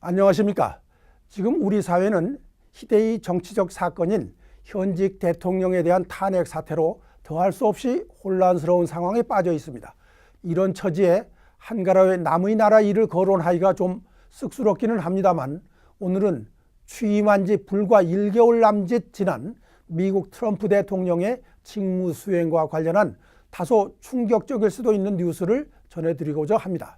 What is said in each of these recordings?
안녕하십니까. 지금 우리 사회는 희대의 정치적 사건인 현직 대통령에 대한 탄핵 사태로 더할 수 없이 혼란스러운 상황에 빠져 있습니다. 이런 처지에 한가라의 남의 나라 일을 거론하기가 좀 쑥스럽기는 합니다만, 오늘은 취임한 지 불과 1개월 남짓 지난 미국 트럼프 대통령의 직무 수행과 관련한 다소 충격적일 수도 있는 뉴스를 전해드리고자 합니다.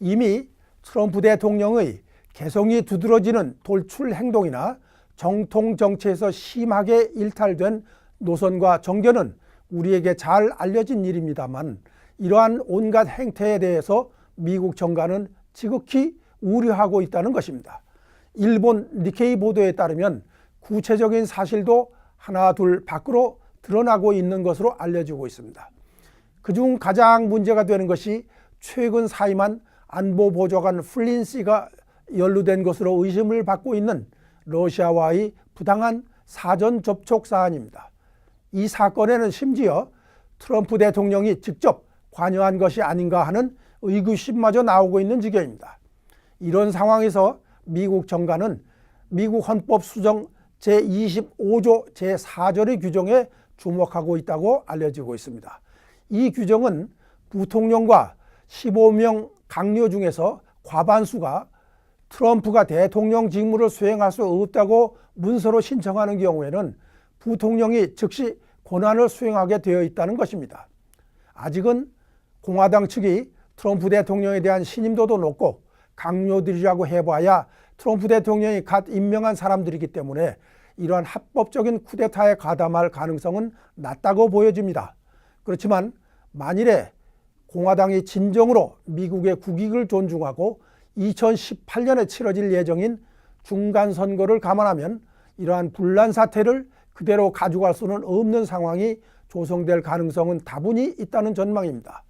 이미 트럼프 대통령의 개성이 두드러지는 돌출 행동이나 정통 정치에서 심하게 일탈된 노선과 정견은 우리에게 잘 알려진 일입니다만, 이러한 온갖 행태에 대해서 미국 정가는 지극히 우려하고 있다는 것입니다. 일본 니케이 보도에 따르면 구체적인 사실도 하나 둘 밖으로 드러나고 있는 것으로 알려지고 있습니다. 그중 가장 문제가 되는 것이 최근 사임한 안보보좌관 플린시가 연루된 것으로 의심을 받고 있는 러시아와의 부당한 사전 접촉 사안입니다. 이 사건에는 심지어 트럼프 대통령이 직접 관여한 것이 아닌가 하는 의구심마저 나오고 있는 지경입니다. 이런 상황에서 미국 정가는 미국 헌법 수정 제25조 제4절의 규정에 주목하고 있다고 알려지고 있습니다. 이 규정은 부통령과 15명 강요 중에서 과반수가 트럼프가 대통령 직무를 수행할 수 없다고 문서로 신청하는 경우에는 부통령이 즉시 권한을 수행하게 되어 있다는 것입니다. 아직은 공화당 측이 트럼프 대통령에 대한 신임도도 높고 강요들이라고 해봐야 트럼프 대통령이 갓 임명한 사람들이기 때문에 이러한 합법적인 쿠데타에 가담할 가능성은 낮다고 보여집니다. 그렇지만 만일에 공화당이 진정으로 미국의 국익을 존중하고 2018년에 치러질 예정인 중간선거를 감안하면 이러한 분란 사태를 그대로 가져갈 수는 없는 상황이 조성될 가능성은 다분히 있다는 전망입니다.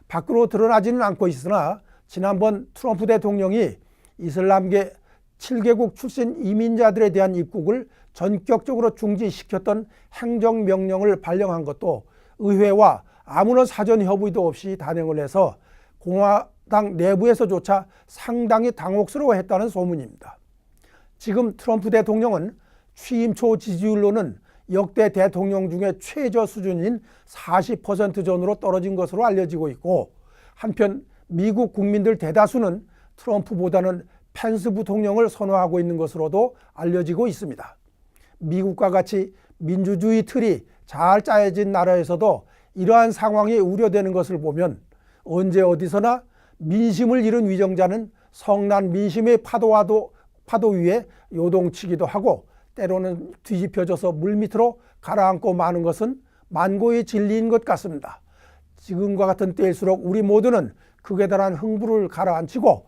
밖으로 드러나지는 않고 있으나 지난번 트럼프 대통령이 이슬람계 7개국 출신 이민자들에 대한 입국을 전격적으로 중지시켰던 행정명령을 발령한 것도 의회와 아무런 사전 협의도 없이 단행을 해서 공화당 내부에서조차 상당히 당혹스러워했다는 소문입니다. 지금 트럼프 대통령은 취임 초 지지율로는 역대 대통령 중에 최저 수준인 40% 전으로 떨어진 것으로 알려지고 있고, 한편 미국 국민들 대다수는 트럼프보다는 펜스 부통령을 선호하고 있는 것으로도 알려지고 있습니다. 미국과 같이 민주주의 틀이 잘 짜여진 나라에서도 이러한 상황이 우려되는 것을 보면 언제 어디서나 민심을 잃은 위정자는 성난 민심의 파도 위에 요동치기도 하고 때로는 뒤집혀져서 물밑으로 가라앉고 마는 것은 만고의 진리인 것 같습니다. 지금과 같은 때일수록 우리 모두는 극에 달한 흥부를 가라앉히고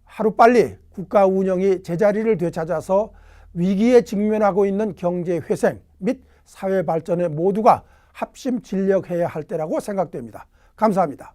하루빨리 국가 운영이 제자리를 되찾아서 위기에 직면하고 있는 경제 회생 및 사회 발전에 모두가 합심 진력해야 할 때라고 생각됩니다. 감사합니다.